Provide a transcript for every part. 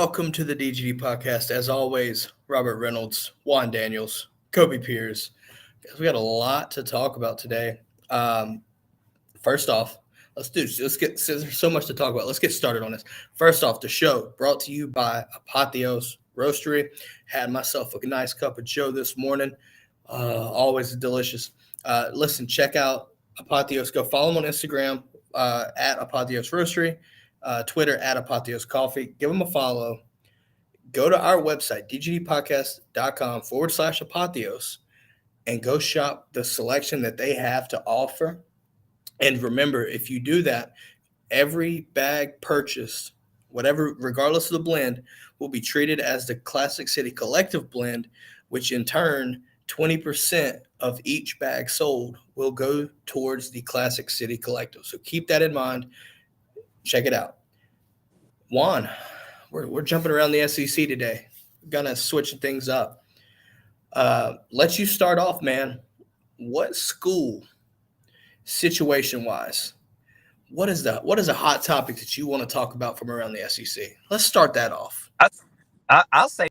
Welcome to the DGD podcast. As always, Robert Reynolds, Juan Daniels, Koby Pyrz. Guys, we got a lot to talk about today. First off, let's get. Since there's so much to talk about, let's get started on this. First off, the show brought to you by Apotheos Roastery. Had myself a nice cup of Joe this morning. Always delicious. Listen, check out Apotheos. Go follow them on Instagram at Apotheos Roastery. Twitter at Apotheos Coffee. Give them a follow. Go to our website, dgdpodcast.com/Apotheos, and go shop the selection that they have to offer. And remember, if you do that, every bag purchased, whatever, regardless of the blend, will be treated as the Classic City Collective blend, which in turn, 20% of each bag sold will go towards the Classic City Collective. So keep that in mind. Check it out. Juan, we're jumping around the SEC today. Gonna switch things up. Let you start off, man. What school, situation-wise, what is a hot topic that you want to talk about from around the SEC? Let's start that off. I'll say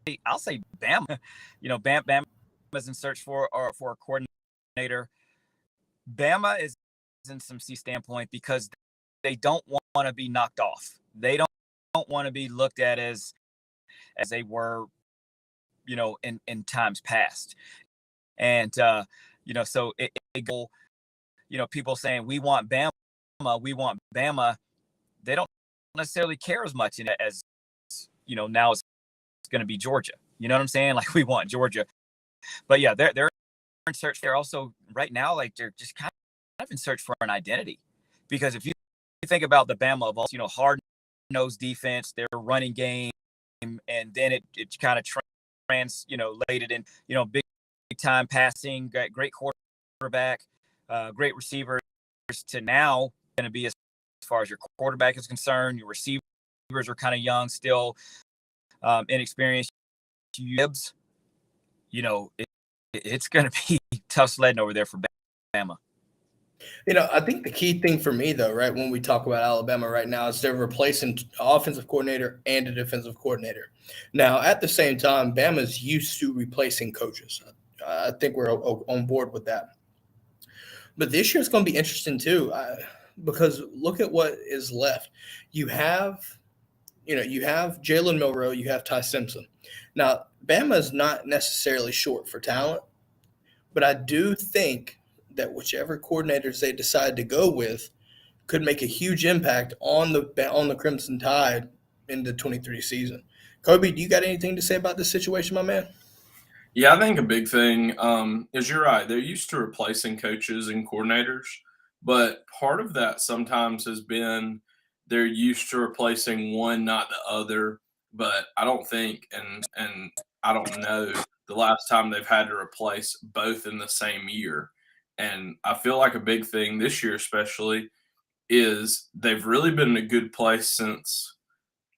Bama. Bama is in search for a coordinator. Bama is in some standpoint because they don't want to be knocked off. They don't want to be looked at as they were, in times past. And, so it go, people saying we want Bama. They don't necessarily care as much in it as, now it's going to be Georgia. You know what I'm saying? Like, we want Georgia. But yeah, they're in search. They're also right now, like, they're just kind of in search for an identity. Because if you think about the Bama of all, hard-nosed defense, their running game, and then it kind of translated in, big time passing, great quarterback, great receivers, to now going to be as far as your quarterback is concerned. Your receivers are kind of young still, inexperienced. Gibbs, it's going to be tough sledding over there for Bama. I think the key thing for me, though, right, when we talk about Alabama right now is they're replacing offensive coordinator and a defensive coordinator. Now, at the same time, Bama's used to replacing coaches. I think we're on board with that. But this year is going to be interesting, too, because look at what is left. You have Jalen Milroe, you have Ty Simpson. Now, Bama is not necessarily short for talent, but I do think that whichever coordinators they decide to go with could make a huge impact on the Crimson Tide in the 23 season. Koby, do you got anything to say about this situation, my man? Yeah, I think a big thing is you're right. They're used to replacing coaches and coordinators, but part of that sometimes has been they're used to replacing one, not the other. But I don't think, and I don't know the last time they've had to replace both in the same year. And I feel like a big thing this year especially is they've really been in a good place since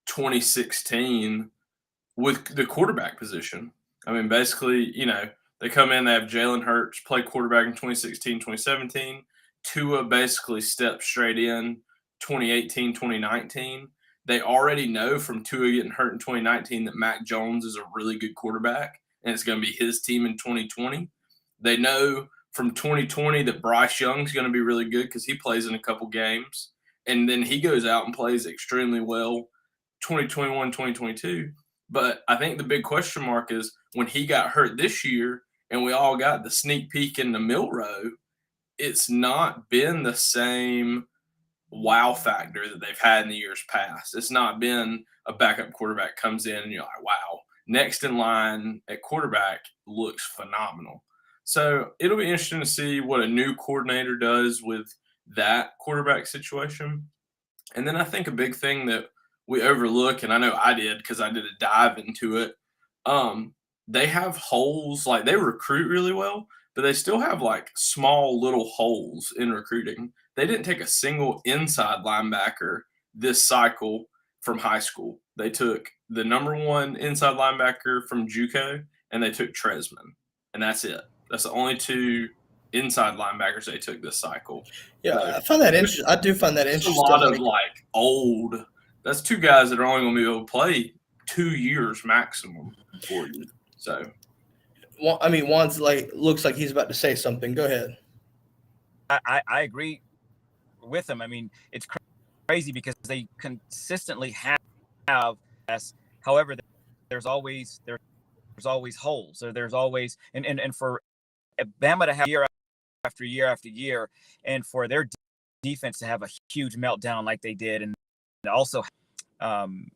2016 with the quarterback position. I mean, basically, they come in, they have Jalen Hurts play quarterback in 2016, 2017. Tua basically stepped straight in 2018, 2019. They already know from Tua getting hurt in 2019 that Mac Jones is a really good quarterback, and it's going to be his team in 2020. They know from 2020 that Bryce Young's going to be really good because he plays in a couple games. And then he goes out and plays extremely well 2021, 2022. But I think the big question mark is when he got hurt this year and we all got the sneak peek in the Milroe, it's not been the same wow factor that they've had in the years past. It's not been a backup quarterback comes in and you're like, wow, next in line at quarterback looks phenomenal. So it'll be interesting to see what a new coordinator does with that quarterback situation. And then I think a big thing that we overlook, and I know I did because I did a dive into it, they have holes. Like, they recruit really well, but they still have, like, small little holes in recruiting. They didn't take a single inside linebacker this cycle from high school. They took the number one inside linebacker from JUCO, and they took Tresman, and that's it. That's the only two inside linebackers they took this cycle. Yeah, so, I find that interesting. I do find that interesting. A lot of old. That's two guys that are only going to be able to play 2 years maximum for you. So, Well, I mean, Juan's looks like he's about to say something. Go ahead. I agree with him. I mean, it's crazy because they consistently have us. However, there's always holes. So there's always and for Bama to have year after year after year, and for their defense to have a huge meltdown like they did, and also, the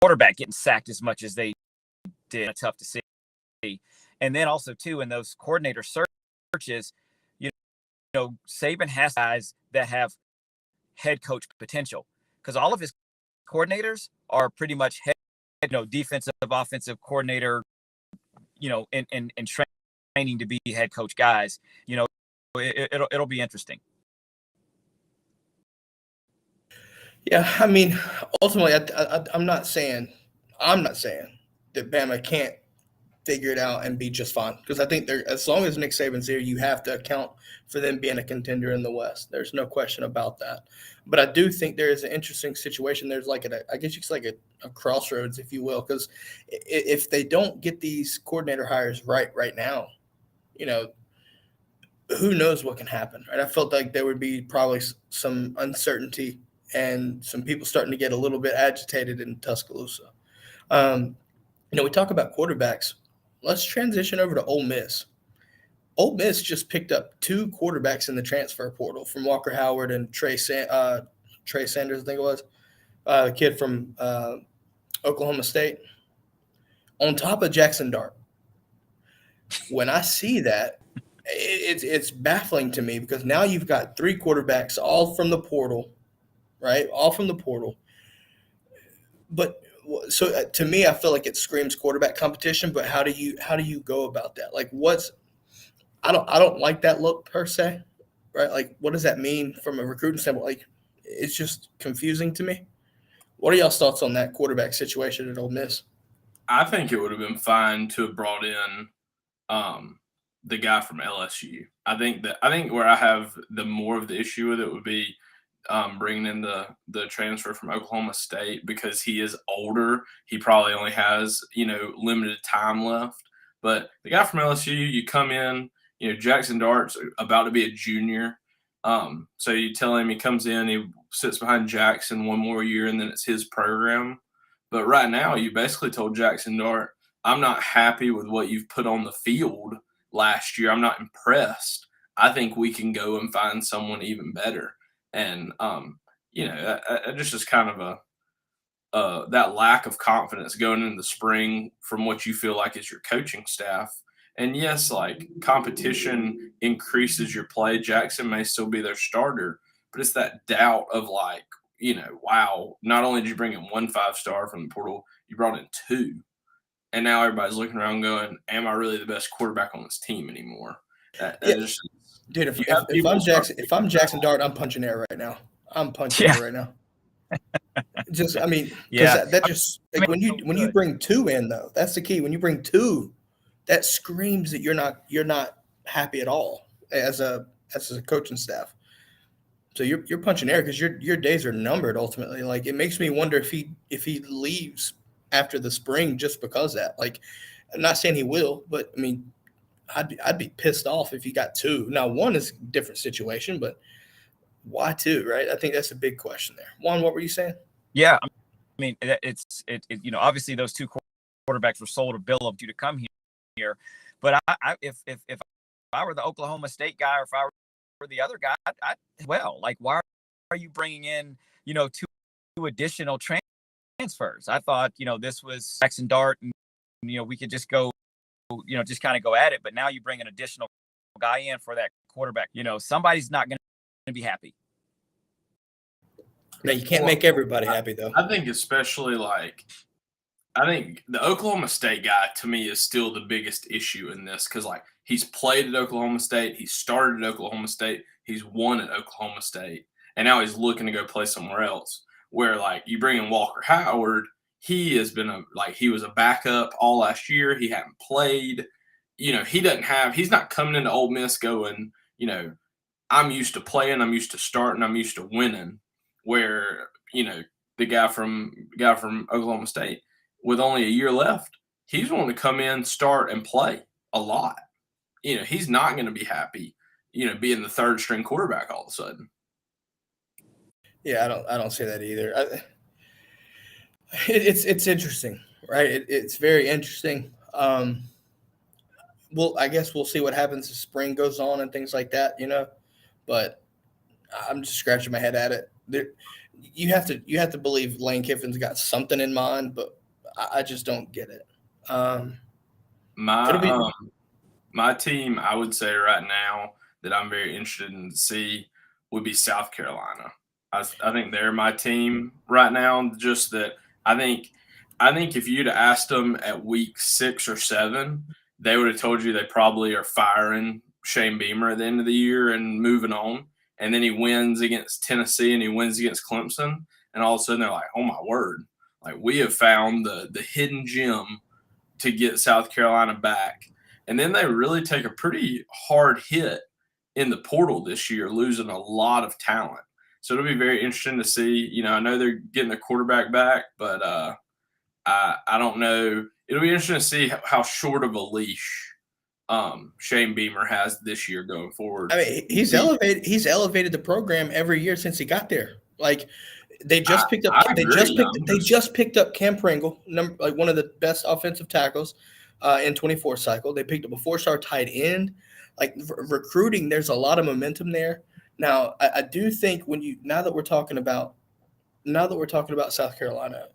quarterback getting sacked as much as they did, tough to see. And then also too, in those coordinator searches, Saban has guys that have head coach potential, because all of his coordinators are pretty much defensive, offensive coordinator, and training to be head coach guys. It'll be interesting. Yeah, I mean, ultimately, I'm not saying that Bama can't figure it out and be just fine, because I think as long as Nick Saban's here, you have to account for them being a contender in the West. There's no question about that. But I do think there is an interesting situation. There's I guess you could say a crossroads, if you will, because if they don't get these coordinator hires right now, who knows what can happen, right? I felt like there would be probably some uncertainty and some people starting to get a little bit agitated in Tuscaloosa. We talk about quarterbacks. Let's transition over to Ole Miss. Ole Miss just picked up 2 quarterbacks in the transfer portal from Walker Howard and Trey Sanders, I think it was, the kid from Oklahoma State, on top of Jackson Dart. When I see that, it's baffling to me, because now you've got 3 quarterbacks all from the portal, right? All from the portal. But so to me, I feel like it screams quarterback competition. But how do you go about that? I don't like that look per se, right? Like, what does that mean from a recruiting standpoint? Like, it's just confusing to me. What are y'all's thoughts on that quarterback situation at Ole Miss? I think it would have been fine to have brought in the guy from LSU. I think where I have the more of the issue with it would be bringing in the transfer from Oklahoma State, because he is older. He probably only has, limited time left. But the guy from LSU, you come in, Jackson Dart's about to be a junior. So you tell him, he comes in, he sits behind Jackson one more year, and then it's his program. But right now, you basically told Jackson Dart, I'm not happy with what you've put on the field last year. I'm not impressed. I think we can go and find someone even better. And, just is kind of that lack of confidence going into the spring from what you feel like is your coaching staff. And yes, competition increases your play. Jackson may still be their starter, but it's that doubt of wow, not only did you bring in 1 5-star from the portal, you brought in 2. And now everybody's looking around going, am I really the best quarterback on this team anymore? Dude, if I'm Jackson Dart, I'm punching air right now. I'm punching air right now. When you bring 2 in, though, that's the key. When you bring 2, that screams that you're not happy at all as a coaching staff. So you're punching air, because your days are numbered ultimately. Like, it makes me wonder if he leaves after the spring just because of that. I'm not saying he will, but I mean, I'd be pissed off if you got 2. Now, 1 is a different situation, but why 2, right? I think that's a big question there. Juan, what were you saying? Yeah, I mean, it's obviously those 2 quarterbacks were sold a bill of due to come here, but if I were the Oklahoma State guy, or if I were the other guy, why are you bringing in 2 additional transfers? I thought this was Jackson Dart, and we could just go. Just kind of go at it. But now you bring an additional guy in for that quarterback. Somebody's not going to be happy. No, you can't make everybody happy, though. I think especially I think the Oklahoma State guy, to me, is still the biggest issue in this, because he's played at Oklahoma State, he started at Oklahoma State, he's won at Oklahoma State, and now he's looking to go play somewhere else. Where you bring in Walker Howard, he has been he was a backup all last year. He hadn't played. He's not coming into Ole Miss going, I'm used to playing, I'm used to starting, I'm used to winning. Where, the guy from Oklahoma State, with only a year left, he's wanting to come in, start, and play a lot. He's not going to be happy, being the third string quarterback all of a sudden. Yeah, I don't say that either. It's interesting, right? It's very interesting. I guess we'll see what happens as spring goes on and things like that, But I'm just scratching my head at it. You have to believe Lane Kiffin's got something in mind, but I just don't get it. My team, I would say right now that I'm very interested in to see would be South Carolina. I think they're my team right now. Just that I think if you'd asked them at week 6 or 7, they would have told you they probably are firing Shane Beamer at the end of the year and moving on. And then he wins against Tennessee and he wins against Clemson. And all of a sudden they're like, oh, my word. Like, we have found the hidden gem to get South Carolina back. And then they really take a pretty hard hit in the portal this year, losing a lot of talent. So it'll be very interesting to see. I know they're getting their quarterback back, but I don't know. It'll be interesting to see how short of a leash Shane Beamer has this year going forward. I mean, he's elevated the program every year since he got there. Like, they just picked up Cam Pringle, one of the best offensive tackles in 24 cycle. They picked up a 4-star tight end. Like, recruiting, there's a lot of momentum there. Now, I do think now that we're talking about South Carolina,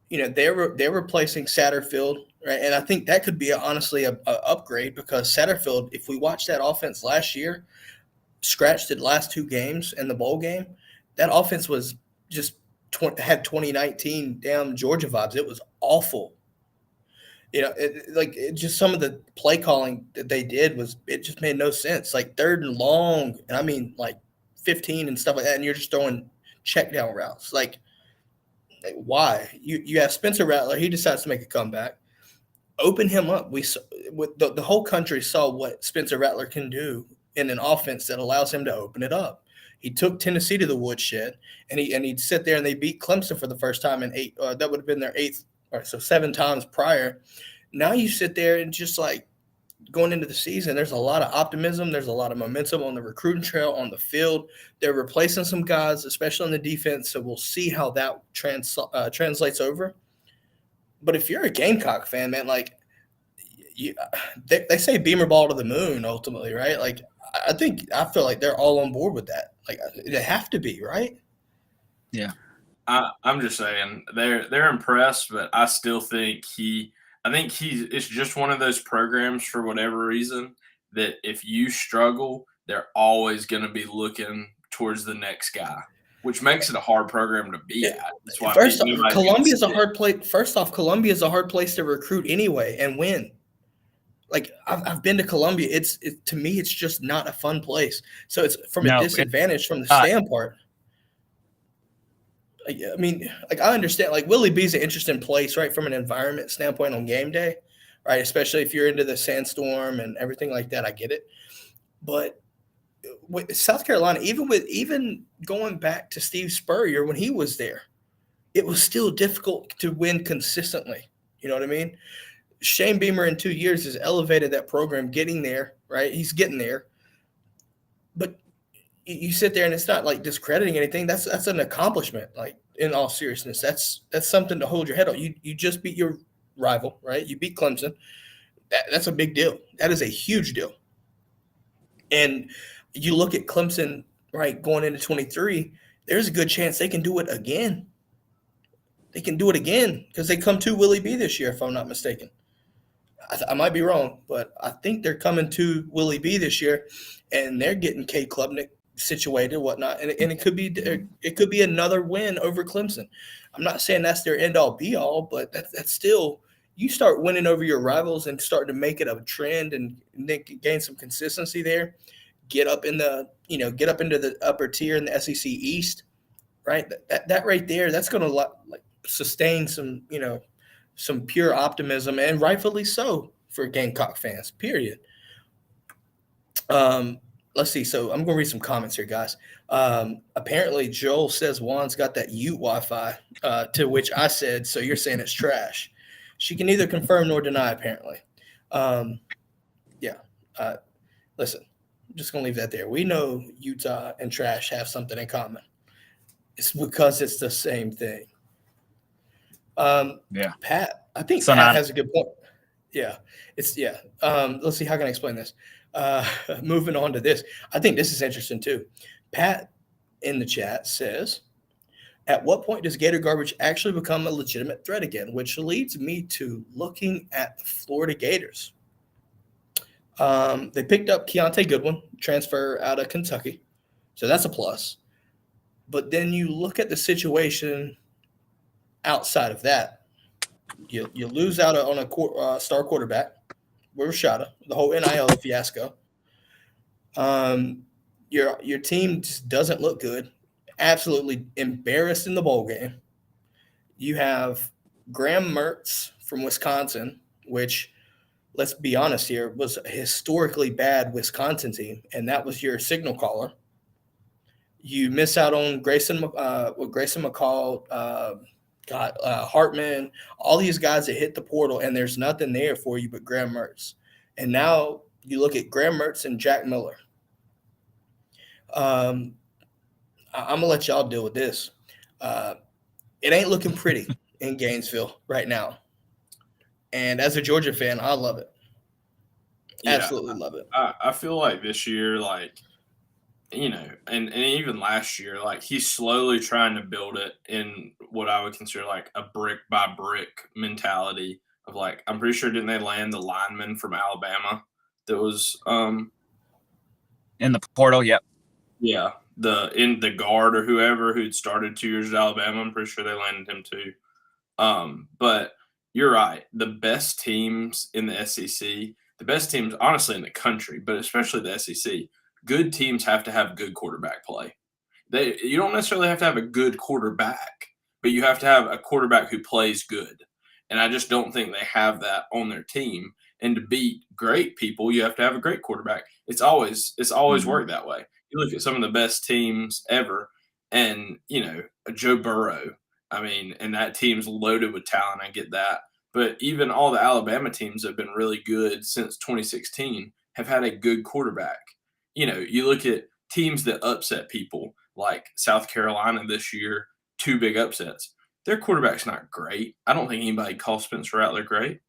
they're replacing Satterfield, right? And I think that could be honestly a upgrade, because Satterfield, if we watched that offense last year, scratched the last 2 games and the bowl game, that offense was just had 2019 damn Georgia vibes. It was awful. Just some of the play calling that they did it just made no sense. Like 3rd and long, and I mean like 15 and stuff like that, and you're just throwing check down routes. Like why? You have Spencer Rattler. He decides to make a comeback. Open him up. The whole country saw what Spencer Rattler can do in an offense that allows him to open it up. He took Tennessee to the woodshed, and he'd sit there and they beat Clemson for the first time in 8. That would have been their 8th. So 7 times prior. Now you sit there and just like going into the season, there's a lot of optimism. There's a lot of momentum on the recruiting trail, on the field. They're replacing some guys, especially on the defense. So we'll see how that translates over. But if you're a Gamecock fan, man, like they say Beamer ball to the moon ultimately, right? Like I feel like they're all on board with that. Like they have to be, right? Yeah. I'm just saying they're impressed, but I still think it's just one of those programs for whatever reason that if you struggle, they're always going to be looking towards the next guy, which makes it a hard program to be at. That's why Columbia's a hard place. First off, Columbia's a hard place to recruit anyway and win. Like I've been to Columbia. To me, it's just not a fun place. So it's from a disadvantage from the standpoint. I mean, like I understand, like Willie B's an interesting place, right, from an environment standpoint on game day, right? Especially if you're into the sandstorm and everything like that. I get it, but with South Carolina, even going back to Steve Spurrier when he was there, it was still difficult to win consistently. You know what I mean? Shane Beamer in 2 years has elevated that program, getting there, right? He's getting there, but you sit there and it's not like discrediting anything. That's an accomplishment. Like in all seriousness, that's something to hold your head on. You just beat your rival, right? You beat Clemson. That's a big deal. That is a huge deal. And you look at Clemson, right, going into 23, there's a good chance they can do it again. They can do it again because they come to Willie B this year, if I'm not mistaken. I might be wrong, but I think they're coming to Willie B this year, and they're getting Cade Klubnik situated, whatnot, and it could be another win over Clemson. I'm not saying that's their end all be all, but that's still, you start winning over your rivals and start to make it a trend and gain some consistency there. Get up into the upper tier in the SEC East, right? That right there, that's going to like sustain some some pure optimism, and rightfully so for Gamecock fans. Period. let's see. So I'm going to read some comments here, guys. Apparently, Joel says Juan's got that Ute Wi-Fi, to which I said, so you're saying it's trash. She can neither confirm nor deny, apparently. Yeah. Listen, I'm just going to leave that there. We know Utah and trash have something in common. It's because it's the same thing. Yeah. Pat, I think Pat has a good point. Yeah. Let's see. How can I explain this? Moving on to this. I think this is interesting too. Pat in the chat says, at what point does Gator garbage actually become a legitimate threat again? Which leads me to looking at the Florida Gators. They picked up Keontae Goodwin, transfer out of Kentucky. So that's a plus. But then you look at the situation outside of that. You lose out on a star quarterback with Rashada, the whole NIL fiasco. Your team just doesn't look good. Absolutely embarrassed in the bowl game. You have Graham Mertz from Wisconsin, which, let's be honest here, was a historically bad Wisconsin team, and that was your signal caller. You miss out on Grayson McCall, Hartman, all these guys that hit the portal, and there's nothing there for you but Graham Mertz. And now you look at Graham Mertz and Jack Miller. I'm going to let y'all deal with this. It ain't looking pretty in Gainesville right now. And as a Georgia fan, I love it. Absolutely love it. I feel like this year, and even last year, he's slowly trying to build it in what I would consider a brick by brick mentality of I'm pretty sure didn't they land the lineman from Alabama that was in the portal? Yep. Yeah, the guard or whoever who'd started 2 years at Alabama. I'm pretty sure they landed him too. But you're right. The best teams in the SEC, the best teams honestly in the country, but especially the SEC, good teams have to have good quarterback play. You don't necessarily have to have a good quarterback, but you have to have a quarterback who plays good. And I just don't think they have that on their team. And to beat great people, you have to have a great quarterback. It's always worked that way. You look at some of the best teams ever, and Joe Burrow. And that team's loaded with talent. I get that, but even all the Alabama teams that have been really good since 2016 have had a good quarterback. You look at teams that upset people like South Carolina this year, 2 big upsets. Their quarterback's not great. I don't think anybody calls Spencer Rattler great,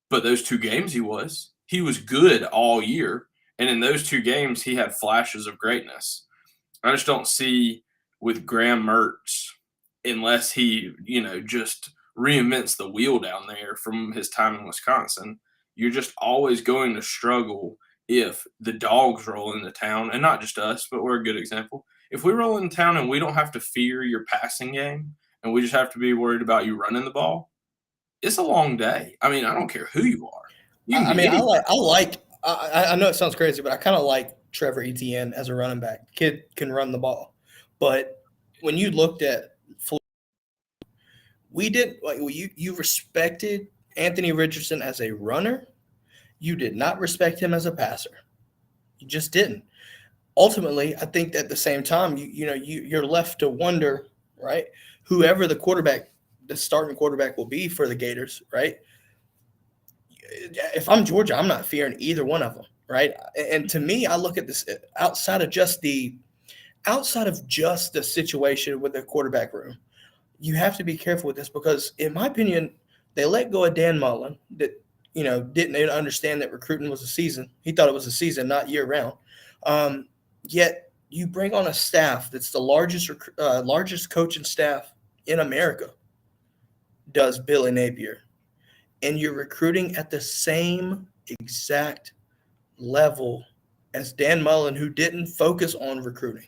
but those 2 games he was good all year. And in those 2 games, he had flashes of greatness. I just don't see with Graham Mertz, unless he, just reinvents the wheel down there from his time in Wisconsin, you're just always going to struggle if the dogs roll into town, and not just us, but we're a good example. If we roll into town and we don't have to fear your passing game and we just have to be worried about you running the ball, it's a long day. I don't care who you are. I know it sounds crazy, but I kind of like Trevor Etienne as a running back. Kid can run the ball. But when you looked at Florida, you respected Anthony Richardson as a runner. You did not respect him as a passer. You just didn't. Ultimately, I think at the same time, you're left to wonder, right? Whoever the starting quarterback will be for the Gators, right? If I'm Georgia, I'm not fearing either one of them, right? And to me, I look at this outside of just the situation with the quarterback room. You have to be careful with this because, in my opinion, they let go of Dan Mullen that didn't understand that recruiting was a season. He thought it was a season, not year round. Yet you bring on a staff that's the largest coaching staff in America, does Billy Napier. And you're recruiting at the same exact level as Dan Mullen, who didn't focus on recruiting.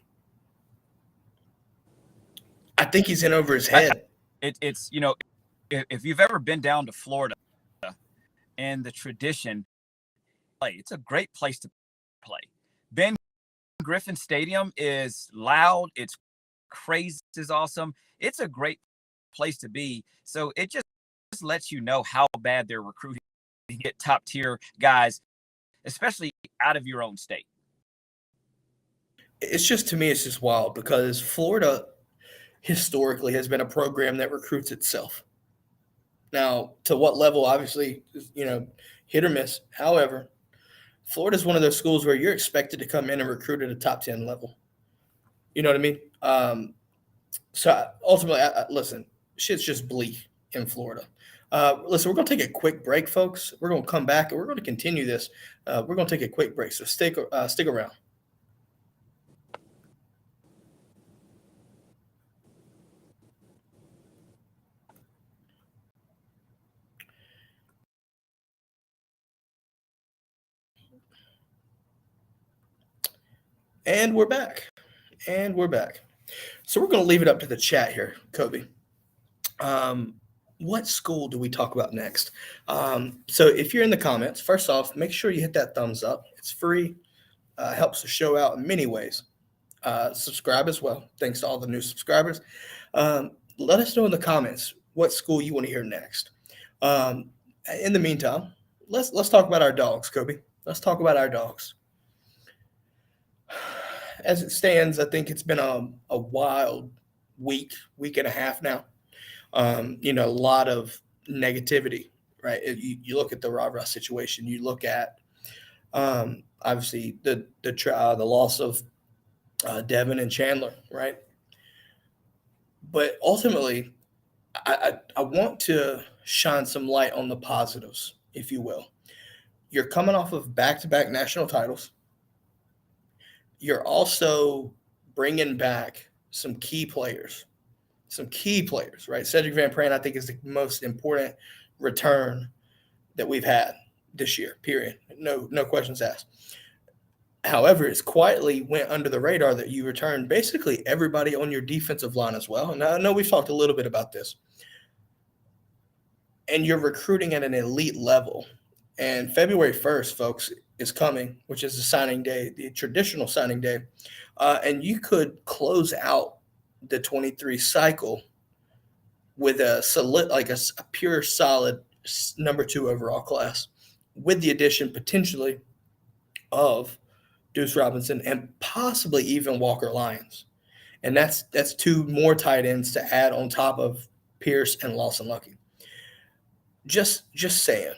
I think he's in over his head. It's if you've ever been down to Florida and the tradition, it's a great place to play. Ben Griffin Stadium is loud. It's crazy. It's awesome. It's a great place to be. So it just lets you know how bad they're recruiting to get top tier guys, especially out of your own state. it's just, to me, it's just wild because Florida historically has been a program that recruits itself. Now, to what level, obviously, hit or miss. However, Florida is one of those schools where you're expected to come in and recruit at a top 10 level. You know what I mean? So ultimately, listen, shit's just bleak in Florida. Listen, we're going to take a quick break, folks. We're going to come back and we're going to continue this. We're going to take a quick break, so stick around. And we're back. So we're going to leave it up to the chat here, Koby. What school do we talk about next? So if you're in the comments, first off, make sure you hit that thumbs up. It's free. Helps the show out in many ways. Subscribe as well. Thanks to all the new subscribers. Let us know in the comments what school you want to hear next. In the meantime, let's talk about our dogs, Koby. Let's talk about our dogs. As it stands, I think it's been a wild week and a half now. A lot of negativity, right? You look at the rah-rah situation. You look at obviously the loss of Devin and Chandler, right? But ultimately, I want to shine some light on the positives, if you will. You're coming off of back-to-back national titles. You're also bringing back some key players, right? Cedric Van Pran, I think, is the most important return that we've had this year, period. No questions asked. However, it's quietly went under the radar that you returned basically everybody on your defensive line as well. And I know we've talked a little bit about this. And you're recruiting at an elite level. And February 1st, folks, is coming, which is the signing day, the traditional signing day. And you could close out the 23 cycle with a pure solid number 2 overall class, with the addition potentially of Deuce Robinson and possibly even Walker Lyons. And that's 2 more tight ends to add on top of Pyrz and Lawson Lucky. Just saying.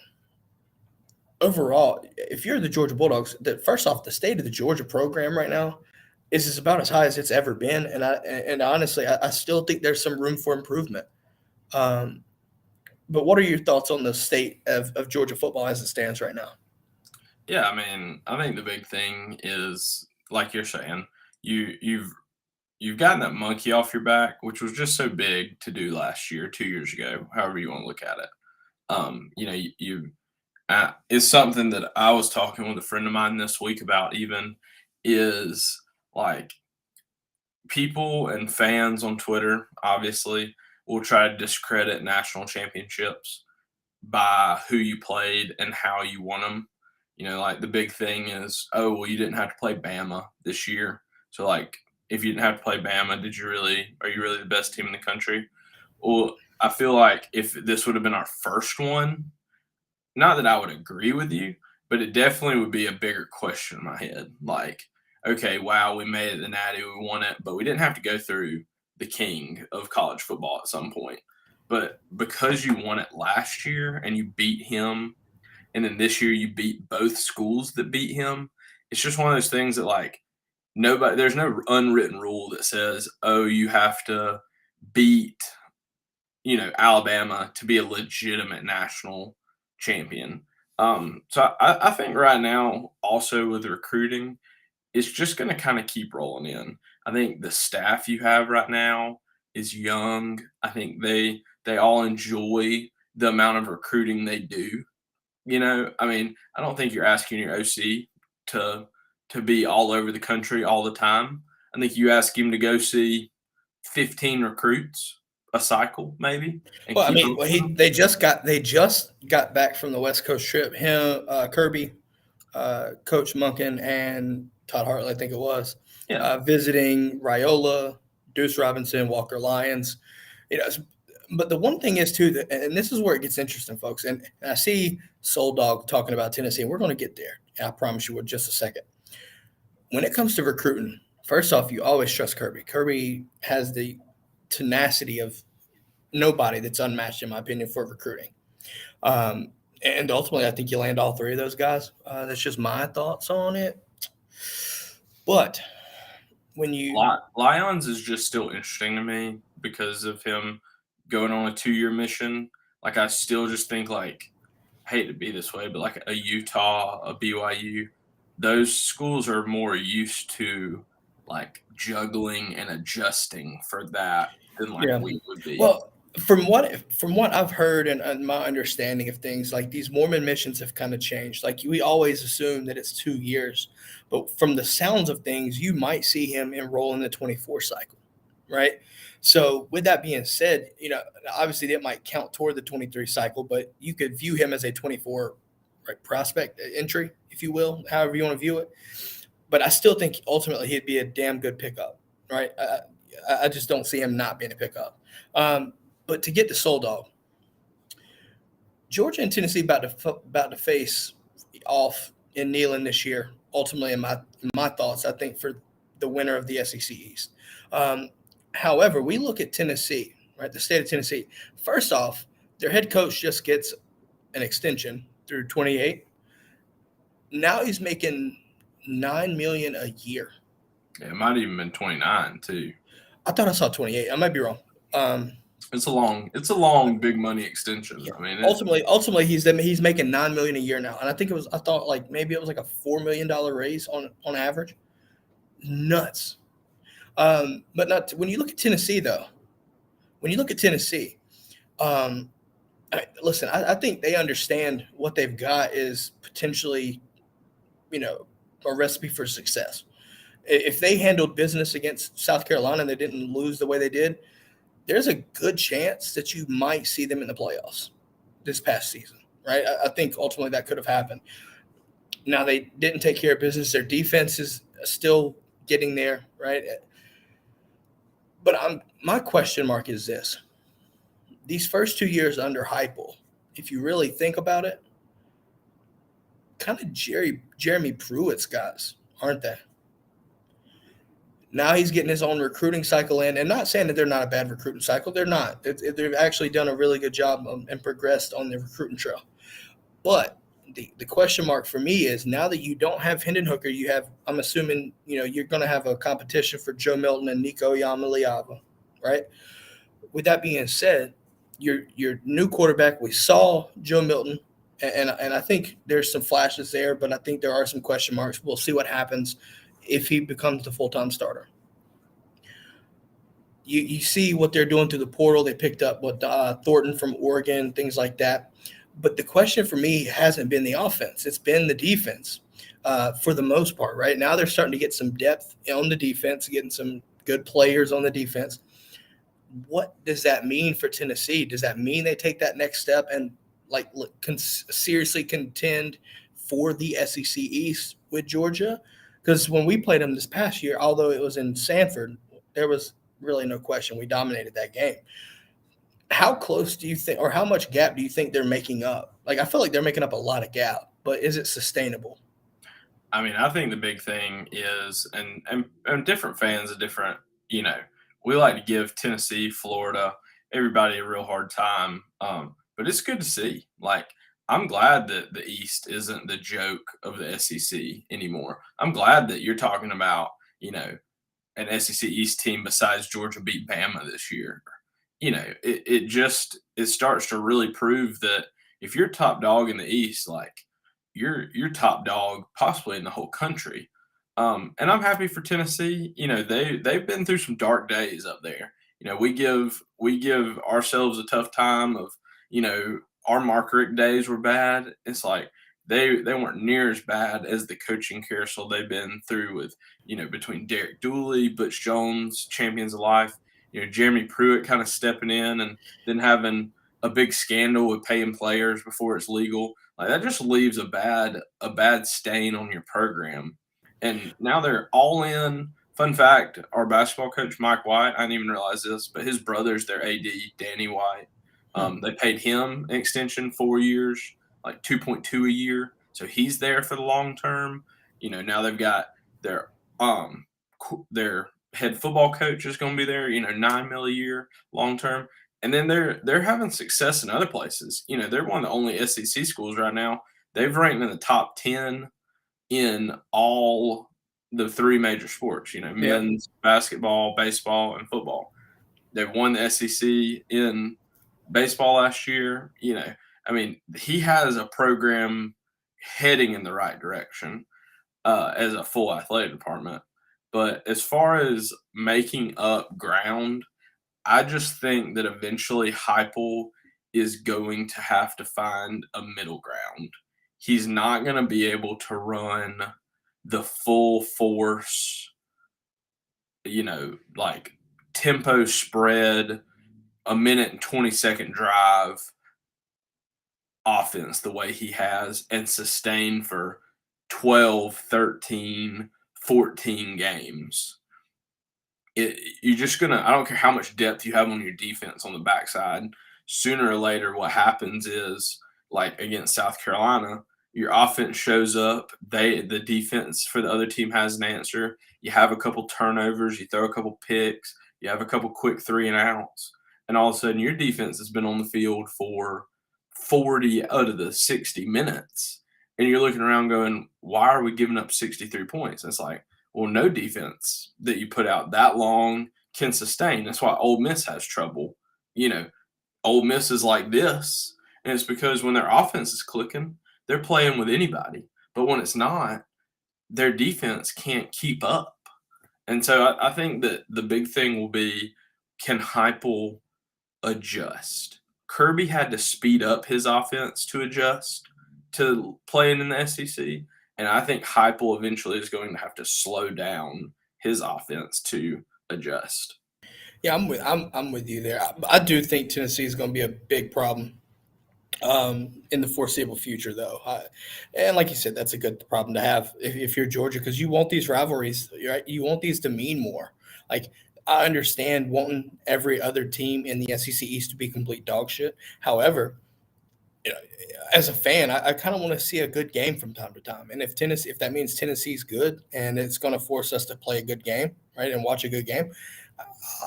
Overall, if you're the Georgia Bulldogs, first off, the state of the Georgia program right now is about as high as it's ever been, and honestly, I still think there's some room for improvement. But what are your thoughts on the state of Georgia football as it stands right now? Yeah, I mean, I think the big thing is, like you're saying, you've gotten that monkey off your back, which was just so big to do last year, 2 years ago, however you want to look at it. It's something that I was talking with a friend of mine this week about, even is like people and fans on Twitter obviously will try to discredit national championships by who you played and how you won them. Like the big thing is, oh, well, you didn't have to play Bama this year. So like, if you didn't have to play Bama, are you really the best team in the country? Well, I feel like if this would have been our first one, not that I would agree with you, but it definitely would be a bigger question in my head. Like, okay, wow, we made it the Natty, we won it, but we didn't have to go through the king of college football at some point. But because you won it last year and you beat him, and then this year you beat both schools that beat him, it's just one of those things that, like, there's no unwritten rule that says, oh, you have to beat, Alabama to be a legitimate national champion. So I think right now, also with recruiting, it's just going to kind of keep rolling in. I think the staff you have right now is young. I think they all enjoy the amount of recruiting they do. I mean, I don't think you're asking your OC to be all over the country all the time. I think you ask him to go see 15 recruits a cycle, maybe. Well, I mean, they just got back from the West Coast trip. Him, Kirby, Coach Monken, and Todd Hartley, I think it was, visiting Raiola, Deuce Robinson, Walker Lyons. But the one thing is too, and this is where it gets interesting, folks. And I see Soul Dog talking about Tennessee, and we're going to get there. I promise you, in just a second. When it comes to recruiting, First off, you always trust Kirby. Kirby has the tenacity of nobody that's unmatched, in my opinion, for recruiting. And ultimately, I think you land all three of those guys. That's just my thoughts on it. But when you Lyons is just still interesting to me because of him going on a 2-year mission. Like, I still just think, like, I hate to be this way, but like a Utah, a BYU, those schools are more used to like juggling and adjusting for that than like yeah, we would be. well, from what I've heard and my understanding of things, like these Mormon missions have kind of changed. Like we always assume that it's 2 years, but from the sounds of things, you might see him enroll in the 24 cycle, right? So with that being said, obviously that might count toward the 23 cycle, but you could view him as a 24 prospect entry, if you will, however you want to view it. But I still think ultimately he'd be a damn good pickup, right? I just don't see him not being a pickup. But to get the Soul Dog, Georgia and Tennessee about to face off in Neyland this year. Ultimately, in my thoughts, I think for the winner of the SEC East. However, we look at Tennessee, right? The state of Tennessee. First off, their head coach just gets an extension through 28. Now he's making $9 million a year. Yeah, it might have even been 29 too. I thought I saw 28. I might be wrong. It's a long big money extension. Yeah. I mean, ultimately he's making $9 million a year now, and I thought like maybe it was like a $4 million raise on average. Nuts. But not when you look at Tennessee though. When you look at Tennessee, listen, I think they understand what they've got is potentially, a recipe for success. If they handled business against South Carolina and they didn't lose the way they did, there's a good chance that you might see them in the playoffs this past season, right? I think ultimately that could have happened. Now, they didn't take care of business. Their defense is still getting there, right? But my question mark is this. These first 2 years under Heupel, if you really think about it, kind of Jeremy Pruitt's guys, aren't they? Now he's getting his own recruiting cycle in, and not saying that they're not a bad recruiting cycle. They're not. They've actually done a really good job and progressed on their recruiting trail. But the question mark for me is now that you don't have Hendon Hooker, you have, I'm assuming, you're going to have a competition for Joe Milton and Nico Yamaliava, right? With that being said, your new quarterback, we saw Joe Milton, and I think there's some flashes there, but I think there are some question marks. We'll see what happens if he becomes the full-time starter. You see what they're doing through the portal. They picked up Thornton from Oregon, things like that. But the question for me hasn't been the offense. It's been the defense for the most part, right? Now they're starting to get some depth on the defense, getting some good players on the defense. What does that mean for Tennessee? Does that mean they take that next step and seriously contend for the SEC East with Georgia? Because when we played them this past year, although it was in Sanford, there was really no question we dominated that game. How close do you think, or how much gap do you think they're making up? Like, I feel like they're making up a lot of gap, but is it sustainable? I mean, I think the big thing is, and different fans are different, we like to give Tennessee, Florida, everybody a real hard time. But it's good to see. Like, I'm glad that the East isn't the joke of the SEC anymore. I'm glad that you're talking about, an SEC East team besides Georgia beat Bama this year. It starts to really prove that if you're top dog in the East, like you're top dog possibly in the whole country. And I'm happy for Tennessee. They've been through some dark days up there. We give ourselves a tough time of, our Mark Richt days were bad. It's like they weren't near as bad as the coaching carousel they've been through with, between Derek Dooley, Butch Jones, champions of life, Jeremy Pruitt kind of stepping in and then having a big scandal with paying players before it's legal. Like, that just leaves a bad stain on your program. And now they're all in. Fun fact, our basketball coach, Mike White, I didn't even realize this, but his brother's their AD, Danny White. They paid him an extension 4 years, like 2.2 a year. So he's there for the long term. Now they've got their their head football coach is going to be there. $9 million a year long term, and then they're having success in other places. They're one of the only SEC schools right now. They've ranked in the top 10 in all the three major sports. Men's basketball, baseball, and football. They've won the SEC in baseball last year. He has a program heading in the right direction as a full athletic department. But as far as making up ground, I just think that eventually Heupel is going to have to find a middle ground. He's not going to be able to run the full force, like tempo spread, a minute and 20-second drive offense the way he has and sustain for 12, 13, 14 games. You're just going to – I don't care how much depth you have on your defense on the backside. Sooner or later, what happens is, like against South Carolina, your offense shows up. The defense for the other team has an answer. You have a couple turnovers. You throw a couple picks. You have a couple quick 3-and-outs. And all of a sudden, your defense has been on the field for 40 out of the 60 minutes. And you're looking around going, why are we giving up 63 points? And it's like, well, no defense that you put out that long can sustain. That's why Ole Miss has trouble. Ole Miss is like this. And it's because when their offense is clicking, they're playing with anybody. But when it's not, their defense can't keep up. And so I think that the big thing will be, can Heupel adjust? Kirby had to speed up his offense to adjust to playing in the SEC. And I think Heupel eventually is going to have to slow down his offense to adjust. Yeah, I'm with you there. I do think Tennessee is going to be a big problem in the foreseeable future, though. And like you said, that's a good problem to have if you're Georgia, because you want these rivalries, right? You want these to mean more. Like, I understand wanting every other team in the SEC East to be complete dog shit. However, as a fan, I kind of want to see a good game from time to time. And if that means Tennessee's good and it's going to force us to play a good game, right, and watch a good game,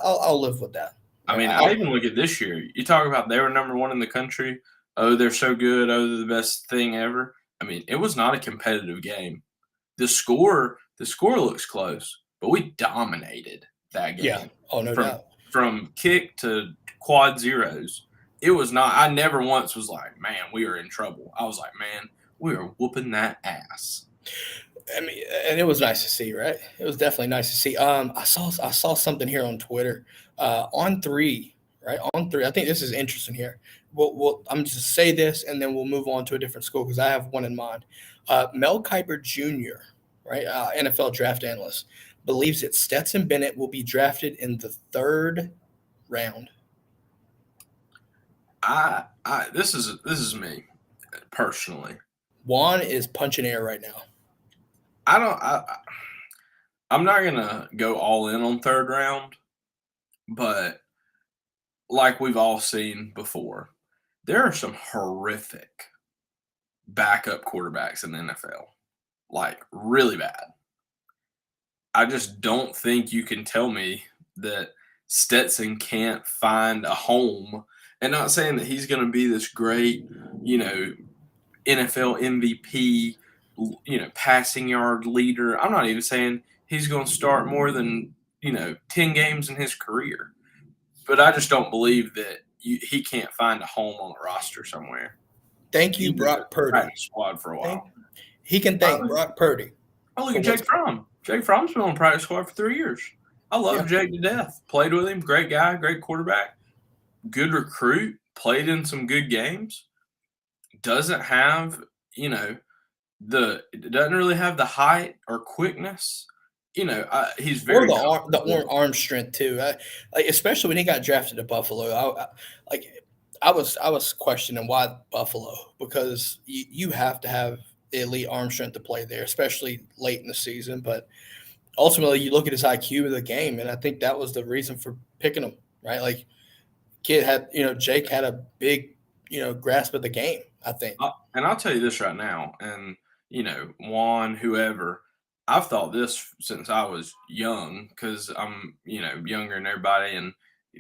I'll live with that. I even look at this year. You talk about they were number one in the country. Oh, they're so good. Oh, they're the best thing ever. It was not a competitive game. The score looks close, but we dominated that game. Yeah. Oh, no doubt. From kick to quad zeros. It was not – I never once was like, man, we are in trouble. I was like, man, we are whooping that ass. And it was nice to see, right? It was definitely nice to see. I saw something here on Twitter. On three, right? On three. I think this is interesting here. I'm just say this, and then we'll move on to a different school because I have one in mind. Mel Kiper Jr., right, NFL draft analyst, believes that Stetson Bennett will be drafted in the 3rd round. This is me personally. Juan is punching air right now. I'm not gonna go all in on 3rd round, but like we've all seen before, there are some horrific backup quarterbacks in the NFL, like really bad. I just don't think you can tell me that Stetson can't find a home. And not saying that he's going to be this great, NFL MVP, passing yard leader. I'm not even saying he's going to start more than, 10 games in his career. But I just don't believe that he can't find a home on a roster somewhere. Thank you, Brock Purdy. Squad for a while. He can thank Brock Purdy. Oh, look at Jake Fromm. Jake Fromm's been on practice squad for 3 years. I love Jake to death. Played with him. Great guy. Great quarterback. Good recruit. Played in some good games. Doesn't have, doesn't really have the height or quickness. He's very the arm strength too. Especially when he got drafted to Buffalo. I was questioning why Buffalo, because you have to have the elite arm strength to play there, especially late in the season. But ultimately, you look at his IQ of the game, and I think that was the reason for picking him, right? Like, kid had, Jake had a big, grasp of the game, I think. And I'll tell you this right now, and, Juan, whoever, I've thought this since I was young because I'm, younger than everybody and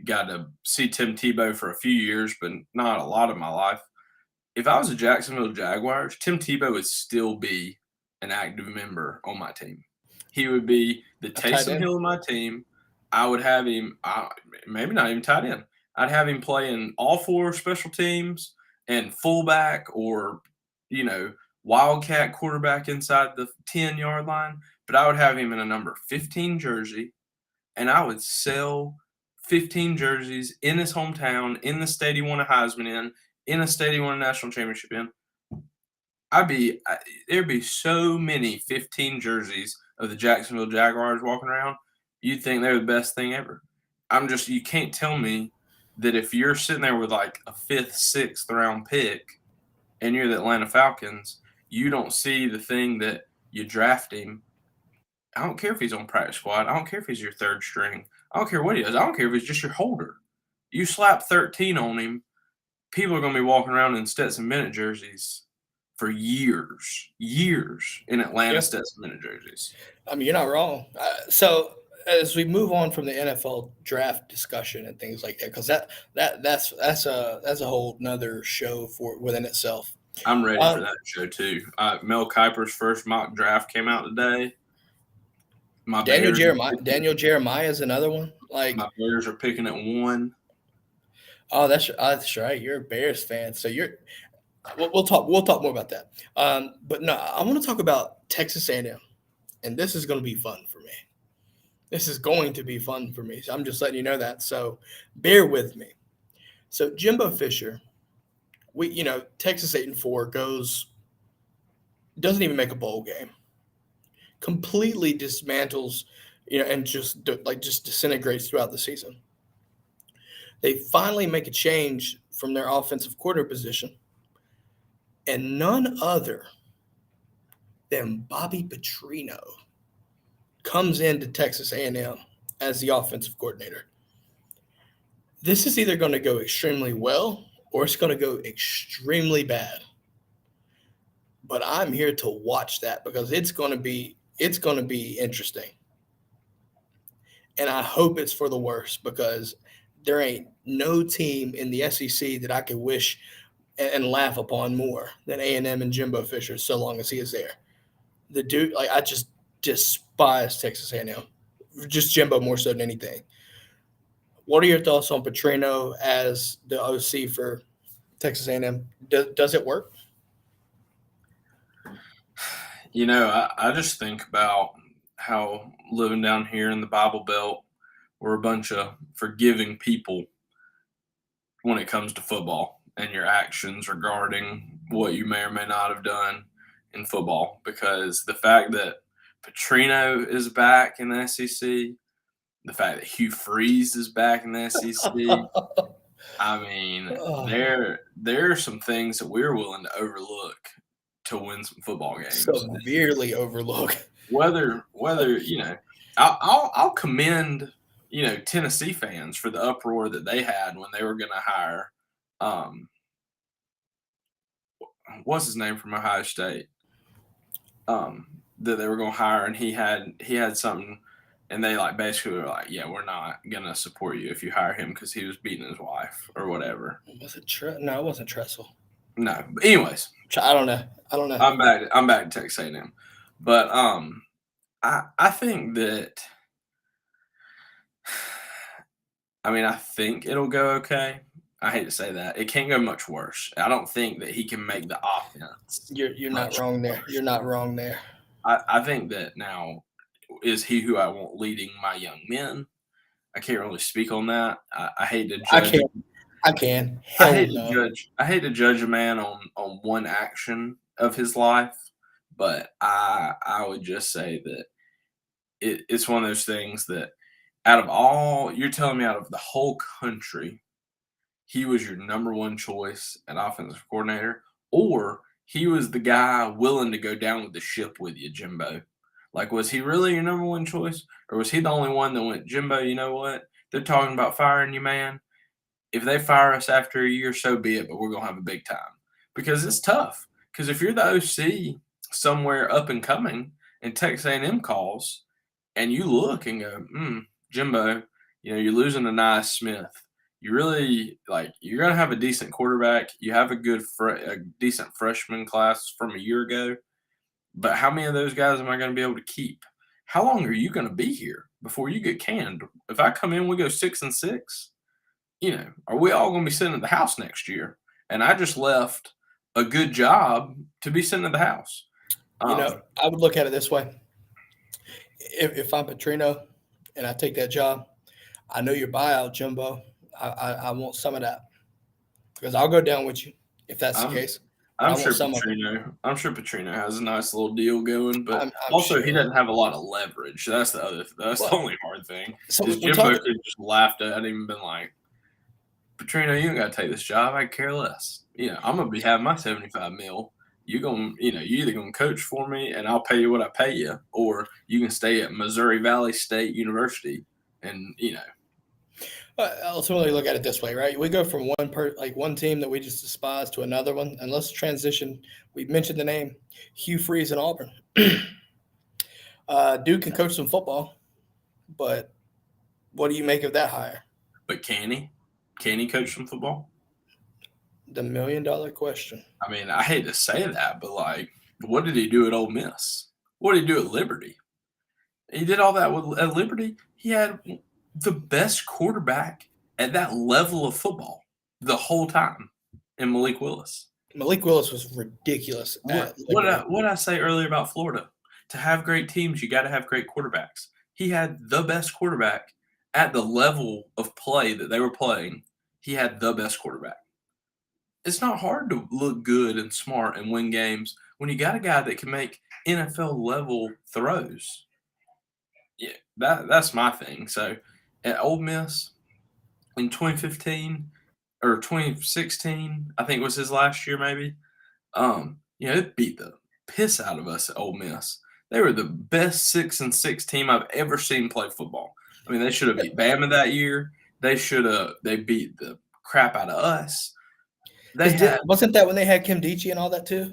got to see Tim Tebow for a few years, but not a lot of my life. If I was a Jacksonville Jaguars, Tim Tebow would still be an active member on my team. He would be the Taysom Hill of my team. I would have him, maybe not even tight end. I'd have him play in all 4 special teams and fullback or, wildcat quarterback inside the 10-yard line. But I would have him in a number 15 jersey, and I would sell 15 jerseys in his hometown, in the state he won a Heisman in a state he won a national championship in. There'd be so many 15 jerseys of the Jacksonville Jaguars walking around. You'd think they're the best thing ever. You can't tell me that if you're sitting there with like a 5th, 6th round pick and you're the Atlanta Falcons, you don't see the thing that you draft him. I don't care if he's on practice squad. I don't care if he's your 3rd string. I don't care what he does. I don't care if he's just your holder. You slap 13 on him, people are going to be walking around in Stetson Bennett jerseys for years in Atlanta Stetson Bennett jerseys. I mean, you're not wrong. So as we move on from the NFL draft discussion and things like that, because that's a whole nother show within itself. I'm ready for that show too. Mel Kiper's first mock draft came out today. Daniel Jeremiah is another one. Like my Bears are picking at 1. Oh, that's right. You're a Bears fan, so we'll talk more about that. But no, I want to talk about Texas A&M, and this is going to be fun for me. This is going to be fun for me. So I'm just letting you know that. So bear with me. So Jimbo Fisher, Texas 8-4 doesn't even make a bowl game. Completely dismantles, and just disintegrates throughout the season. They finally make a change from their offensive coordinator position, and none other than Bobby Petrino comes into Texas A&M as the offensive coordinator. This is either going to go extremely well or it's going to go extremely bad. But I'm here to watch that because it's going to be interesting. And I hope it's for the worst because there ain't no team in the SEC that I could wish and laugh upon more than A&M and Jimbo Fisher so long as he is there. The dude, I just despise Texas A&M. Just Jimbo more so than anything. What are your thoughts on Petrino as the OC for Texas A&M? Does it work? I just think about how living down here in the Bible Belt, we're a bunch of forgiving people when it comes to football and your actions regarding what you may or may not have done in football. Because the fact that Petrino is back in the SEC, the fact that Hugh Freeze is back in the SEC, I mean, there are some things that we're willing to overlook to win some football games. Severely overlook. Whether I'll commend Tennessee fans for the uproar that they had when they were going to hire what's his name from Ohio State that they were going to hire, and he had something, and they basically were like, yeah, we're not going to support you if you hire him because he was beating his wife or whatever. Was it No, it wasn't Tressel. No, but anyways, I don't know. I'm back to Texas A&M, but I think that. I think it'll go okay. I hate to say that. It can't go much worse. I don't think that he can make the offense. You're not wrong there. You're not wrong there. I think that now is he who I want leading my young men. I can't really speak on that. I hate to judge. I can. I hate to judge a man on one action of his life, but I would just say that it's one of those things that you're telling me out of the whole country, he was your number one choice at offensive coordinator, or he was the guy willing to go down with the ship with you, Jimbo. Was he really your number one choice, or was he the only one that went, Jimbo, you know what? They're talking about firing you, man. If they fire us after a year, so be it, but we're going to have a big time. Because it's tough. Because if you're the OC somewhere up and coming and Texas A&M calls, and you look and go, Jimbo, you're losing to Nye Smith. You really you're going to have a decent quarterback. You have a decent freshman class from a year ago. But how many of those guys am I going to be able to keep? How long are you going to be here before you get canned? If I come in, we go 6-6, are we all going to be sitting at the house next year? And I just left a good job to be sitting at the house. I would look at it this way. If I'm Petrino and I take that job, I know your buyout, Jimbo. I want some of that because I'll go down with you if that's the case. I'm sure Petrino has a nice little deal going, but I'm also sure. He doesn't have a lot of leverage. That's the only hard thing. So Jimbo could have just laughed at him and been like, Petrino, you don't got to take this job. I care less. I'm gonna be having my $75 million. You either gonna coach for me and I'll pay you what I pay you, or you can stay at Missouri Valley State University and ultimately look at it this way, right? We go from one team that we just despise to another one, and let's transition. We mentioned the name Hugh Freeze in Auburn. Dude can coach some football, but what do you make of that hire? But can he? Can he coach some football? The $1 million question. I mean, I hate to say that, but what did he do at Ole Miss? What did he do at Liberty? He did all that at Liberty. He had the best quarterback at that level of football the whole time in Malik Willis. Malik Willis was ridiculous. What I say earlier about Florida? To have great teams, you got to have great quarterbacks. He had the best quarterback at the level of play that they were playing. He had the best quarterback. It's not hard to look good and smart and win games when you got a guy that can make NFL-level throws. Yeah, that's my thing. So, at Ole Miss in 2015 or 2016, I think was his last year maybe, it beat the piss out of us at Ole Miss. They were the best 6-6 team I've ever seen play football. I mean, they should have beat Bama that year. They beat the crap out of us. Wasn't that when they had Kim Dichie and all that too?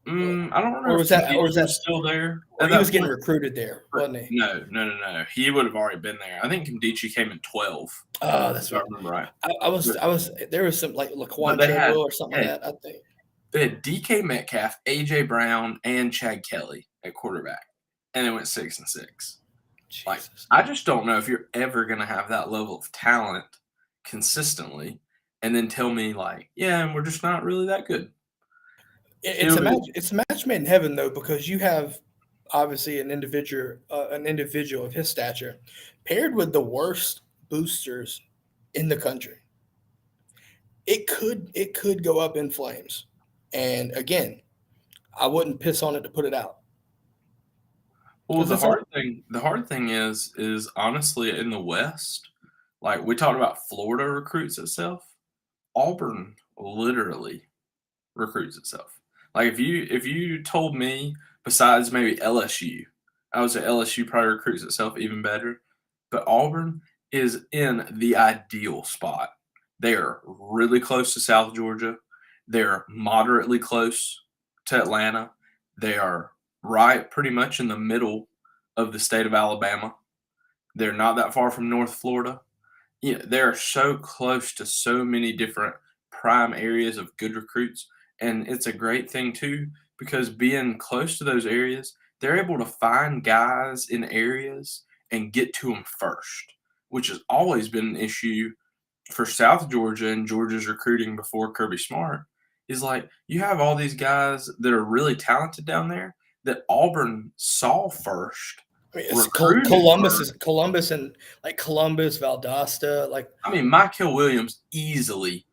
I don't remember. Or was that still there? He was getting recruited there, wasn't he? No. He would have already been there. I think Kim Dichie came in 12. Oh, that's right. I remember right. I was. There was some Laquan Treadwell or something like that. I think they had DK Metcalf, AJ Brown, and Chad Kelly at quarterback, and they went 6-6. I just don't know if you're ever going to have that level of talent consistently, and then tell me and we're just not really that good. It's a match made in heaven though, because you have obviously an individual of his stature paired with the worst boosters in the country. It could go up in flames, and again, I wouldn't piss on it to put it out. Well, the hard thing is honestly in the West, we talked about Florida recruits itself. Auburn literally recruits itself. If you told me, besides maybe LSU, I would say LSU probably recruits itself even better. But Auburn is in the ideal spot. They are really close to South Georgia. They're moderately close to Atlanta. They are right pretty much in the middle of the state of Alabama. They're not that far from North Florida. They're so close to so many different prime areas of good recruits. And it's a great thing, too, because being close to those areas, they're able to find guys in areas and get to them first, which has always been an issue for South Georgia and Georgia's recruiting before Kirby Smart, is you have all these guys that are really talented down there that Auburn saw first. I mean, it's Columbus and Columbus, Valdosta. Michael Williams easily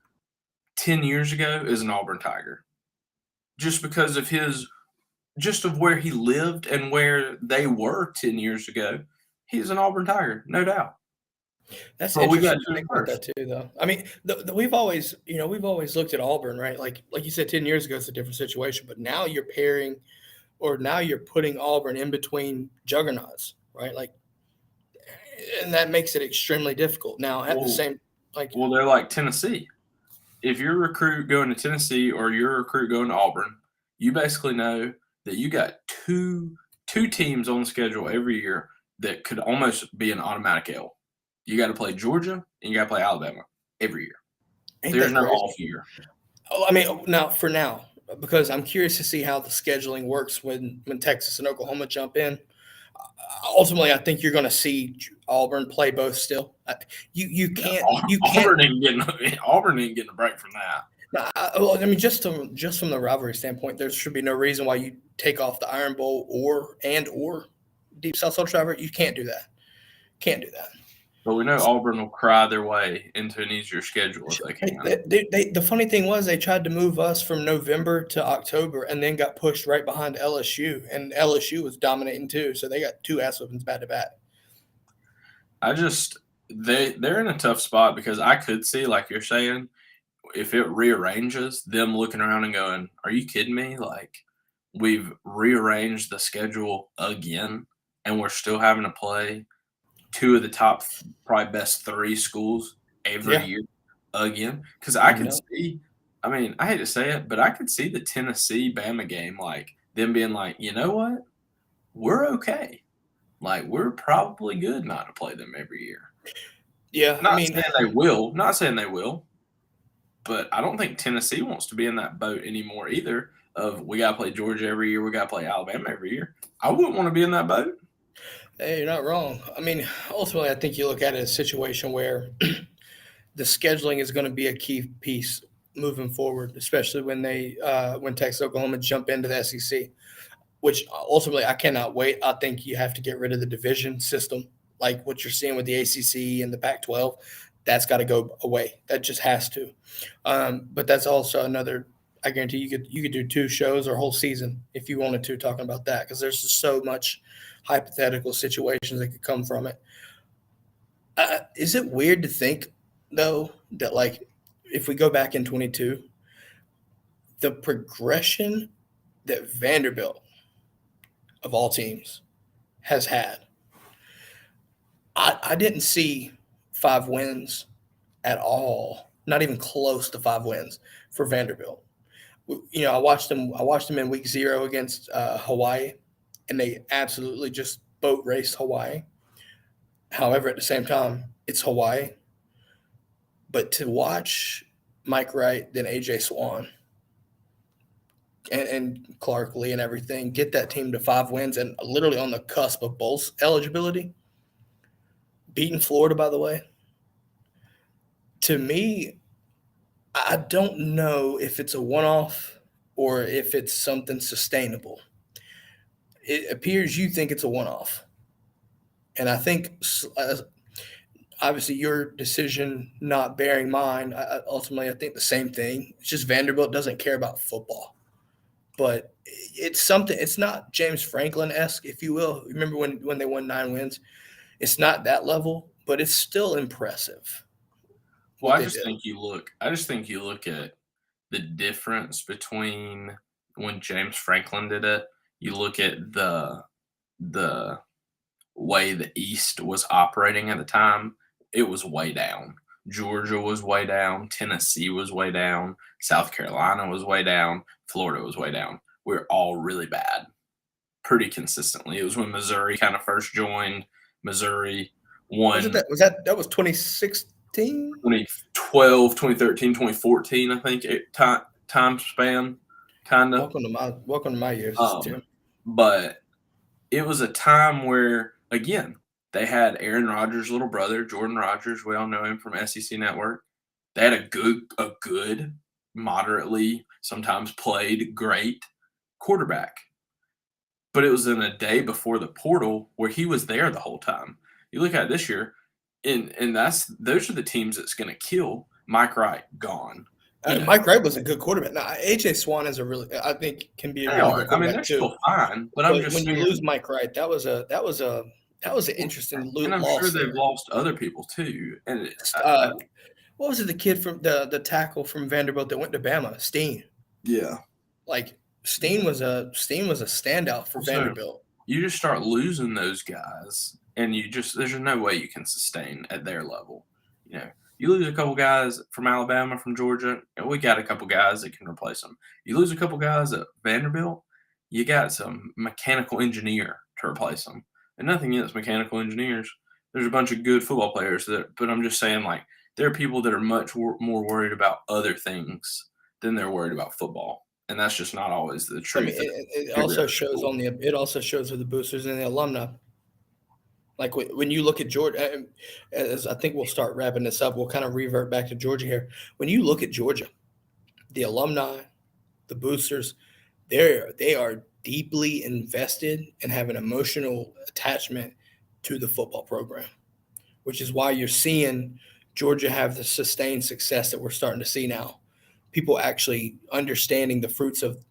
10 years ago is an Auburn Tiger, just because of of where he lived and where they were 10 years ago. He's an Auburn Tiger, no doubt. That's interesting to think about that too, though. I mean, we've always looked at Auburn, right? Like you said, 10 years ago, it's a different situation, but now you're putting Auburn in between juggernauts, right? And that makes it extremely difficult. Now, at the same, they're like Tennessee. If you're a recruit going to Tennessee or you're a recruit going to Auburn, you basically know that you got two two teams on the schedule every year that could almost be an automatic L. You got to play Georgia and you got to play Alabama every year. There's no off year. Oh, I mean, for now, because I'm curious to see how the scheduling works when Texas and Oklahoma jump in. Ultimately, I think you're going to see Auburn play both still. You can't. Auburn ain't getting a break from that. I mean, just from the rivalry standpoint, there should be no reason why you take off the Iron Bowl or Deep South Central Rivalry. You can't do that. Can't do that. But we know Auburn will cry their way into an easier schedule if they can. The funny thing was they tried to move us from November to October and then got pushed right behind LSU, and LSU was dominating too. So they got two ass whippings back to back. They're in a tough spot because I could see, like you're saying, if it rearranges, them looking around and going, "Are you kidding me? Like, we've rearranged the schedule again, and we're still having to play two of the top, probably best three schools every year again." Because I could see, I mean, I hate to say it, but I could see the Tennessee-Bama game, like, them being like, you know what? We're okay. Like, we're probably good not to play them every year. Yeah, Not saying they will, but I don't think Tennessee wants to be in that boat anymore either of we got to play Georgia every year, we got to play Alabama every year. I wouldn't want to be in that boat. Hey, you're not wrong. I mean, ultimately, I think you look at it as a situation where the scheduling is going to be a key piece moving forward, especially when Texas, Oklahoma jump into the SEC, which ultimately I cannot wait. I think you have to get rid of the division system, like what you're seeing with the ACC and the Pac-12. That's got to go away. That just has to. But that's also another. I guarantee you could do two shows or a whole season if you wanted to talking about that, because there's just so much hypothetical situations that could come from it. Is it weird to think, though, that, like, if we go back in 22, the progression that Vanderbilt, of all teams, has had, I didn't see 5 wins at all, not even close to 5 wins for Vanderbilt. You know, I watched them in week 0 against Hawaii, and they absolutely just boat raced Hawaii. However, at the same time, it's Hawaii. But to watch Mike Wright, then A.J. Swan, and Clark Lee and everything get that team to 5 wins and literally on the cusp of bowl eligibility, beating Florida, by the way, to me, I don't know if it's a one-off or if it's something sustainable. It appears you think it's a one-off. And I think obviously your decision not bearing mine, ultimately I think the same thing. It's just Vanderbilt doesn't care about football. But it's something – it's not James Franklin-esque, if you will. Remember when they won 9 wins? It's not that level, but it's still impressive. Well, I just think you look at the difference between when James Franklin did it. You look at the way the East was operating at the time. It was way down. Georgia was way down. Tennessee was way down. South Carolina was way down. Florida was way down. We were all really bad pretty consistently. It was when Missouri kind of first joined. Missouri won. That was 2016? 2012, 2013, 2014, I think, time span, kind of. Welcome to my years, Tim. But it was a time where, again, they had Aaron Rodgers' little brother, Jordan Rodgers. We all know him from SEC Network. They had a good, moderately, sometimes played great quarterback. But it was in a day before the portal where he was there the whole time. You look at it this year, and those are the teams that's going to kill. Mike Wright gone. Mike Wright was a good quarterback. Now AJ Swan is I think can be a really good quarterback they're too. Still fine, but I'm just when saying, you lose Mike Wright, that was an interesting loss. And I'm sure they've lost other people too. And what was it? The kid from the tackle from Vanderbilt that went to Bama, Steen. Yeah, like Steen was a standout for Vanderbilt. You just start losing those guys. And there's no way you can sustain at their level. You know, you lose a couple guys from Alabama, from Georgia, and we got a couple guys that can replace them. You lose a couple guys at Vanderbilt, you got some mechanical engineer to replace them. And nothing against mechanical engineers. There's a bunch of good football players but I'm just saying, like, there are people that are much more worried about other things than they're worried about football. And that's just not always the I truth. mean, it also shows it also shows with the boosters and the alumni. Like when you look at Georgia, as I think we'll start wrapping this up, we'll kind of revert back to Georgia here. When you look at Georgia, the alumni, the boosters, they are deeply invested and have an emotional attachment to the football program, which is why you're seeing Georgia have the sustained success that we're starting to see now. People actually understanding the fruits of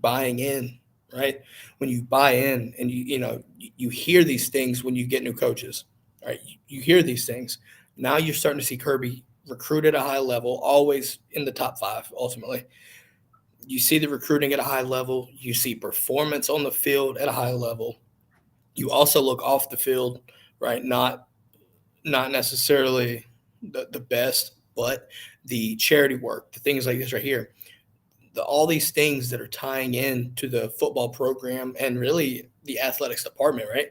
buying in, right? When you buy in and you hear these things when you get new coaches, right? You hear these things. Now you're starting to see Kirby recruit at a high level, always in the top 5 ultimately. You see the recruiting at a high level. You see performance on the field at a high level. You also look off the field, right? Not necessarily the best, but the charity work, the things like this right here, all these things that are tying in to the football program and really the athletics department, right?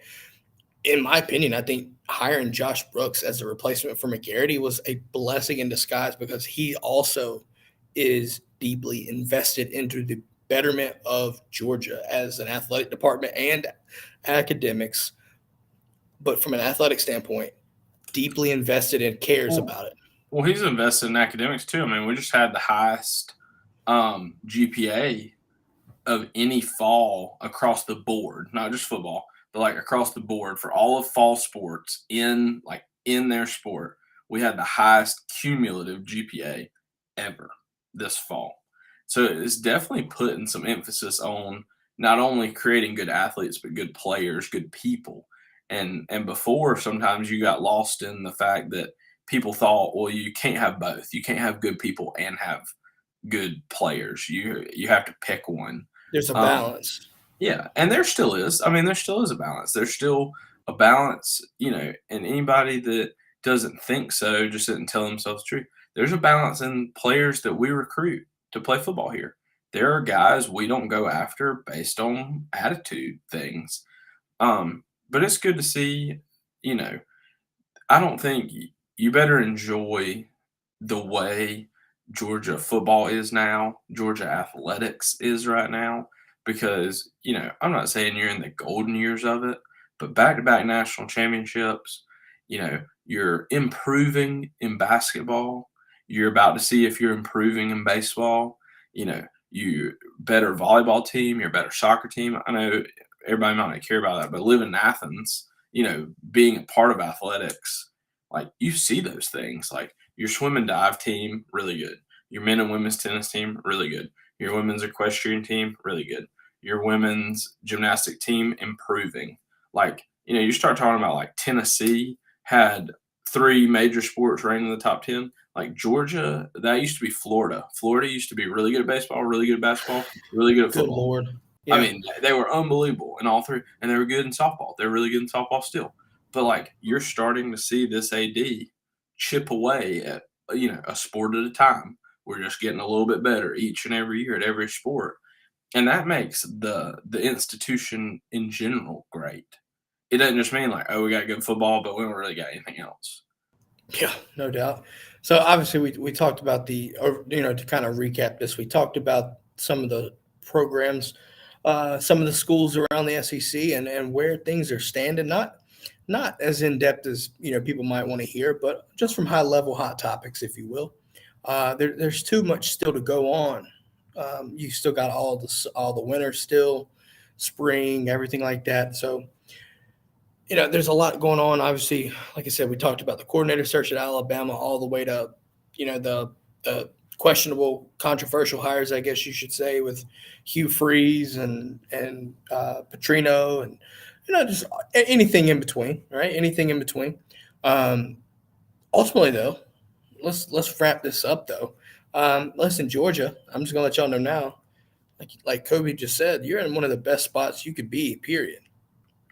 In my opinion, I think hiring Josh Brooks as a replacement for McGarity was a blessing in disguise because he also is deeply invested into the betterment of Georgia as an athletic department and academics. But from an athletic standpoint, deeply invested and cares about it. Well, he's invested in academics too. I mean, we just had the highest GPA of any fall across the board, not just football, but like across the board for all of fall sports in their sport. We had the highest cumulative GPA ever this fall. So it's definitely putting some emphasis on not only creating good athletes, but good players, good people. And before, sometimes you got lost in the fact that people thought, well, you can't have both. You can't have good people and have good players. You have to pick one. There's a balance. Yeah, and there still is. I mean, there still is a balance. There's still a balance, and anybody that doesn't think so just didn't tell themselves the truth. There's a balance in players that we recruit to play football here. There are guys we don't go after based on attitude things. But it's good to see, I don't think you better enjoy the way Georgia football is now, Georgia athletics is right now, because, I'm not saying you're in the golden years of it, but back-to-back national championships, you're improving in basketball. You're about to see if you're improving in baseball. You better volleyball team, you're a better soccer team. I know everybody might not care about that, but living in Athens, being a part of athletics, like you see those things. Like your swim and dive team, really good. Your men and women's tennis team, really good. Your women's equestrian team, really good. Your women's gymnastic team, improving. Like, you start talking about like Tennessee had 3 major sports ranked in the top 10. Like Georgia, that used to be Florida. Florida used to be really good at baseball, really good at basketball, really good at football. Good Lord. Yeah. I mean, they were unbelievable in all 3, and they were good in softball. They're really good in softball still. But, like, you're starting to see this AD chip away at, a sport at a time. We're just getting a little bit better each and every year at every sport. And that makes the institution in general great. It doesn't just mean, like, oh, we got good football, but we don't really got anything else. Yeah, no doubt. So, obviously, we talked about to kind of recap this, we talked about some of the programs, some of the schools around the SEC and where things are standing, not as in-depth as, people might want to hear, but just from high-level hot topics, if you will. There's too much still to go on. You still got all the winter still, spring, everything like that. So, there's a lot going on. Obviously, like I said, we talked about the coordinator search at Alabama all the way to, the questionable, controversial hires, I guess you should say, with Hugh Freeze and Petrino and, just anything in between, right? Anything in between. Ultimately, though, let's wrap this up, though. Listen, Georgia, I'm just going to let y'all know now, like Koby just said, you're in one of the best spots you could be, period,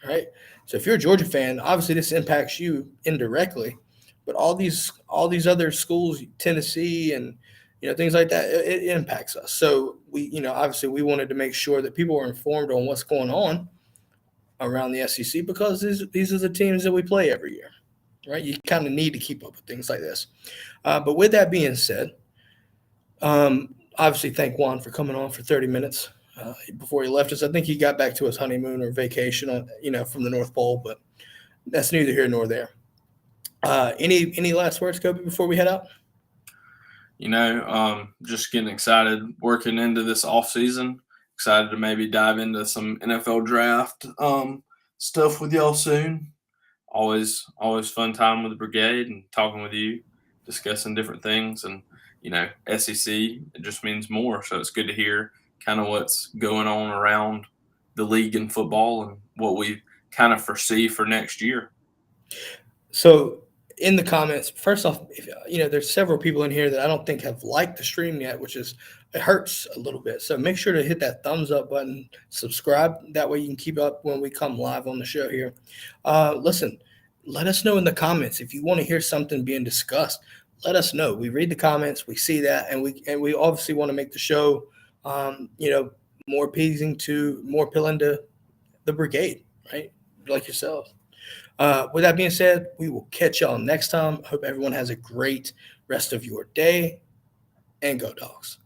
right? So if you're a Georgia fan, obviously this impacts you indirectly, but all these other schools, Tennessee and things like that, it impacts us. So we, obviously we wanted to make sure that people were informed on what's going on. around the SEC because these are the teams that we play every year, right? You kind of need to keep up with things like this. But with that being said, obviously thank Juan for coming on for 30 minutes before he left us. I think he got back to his honeymoon or vacation, from the North Pole, but that's neither here nor there. Any last words, Koby, before we head out? Just getting excited working into this off season. Excited to maybe dive into some NFL draft stuff with y'all soon. Always fun time with the brigade and talking with you, discussing different things. And, SEC, it just means more. So it's good to hear kind of what's going on around the league in football and what we kind of foresee for next year. So in the comments, first off, there's several people in here that I don't think have liked the stream yet, it hurts a little bit. So make sure to hit that thumbs up button, subscribe. That way you can keep up when we come live on the show here. Listen, let us know in the comments if you want to hear something being discussed. Let us know. We read the comments, we see that, and we obviously want to make the show, more appealing to the brigade, right? Like yourselves. With that being said, we will catch y'all next time. Hope everyone has a great rest of your day, and go Dogs.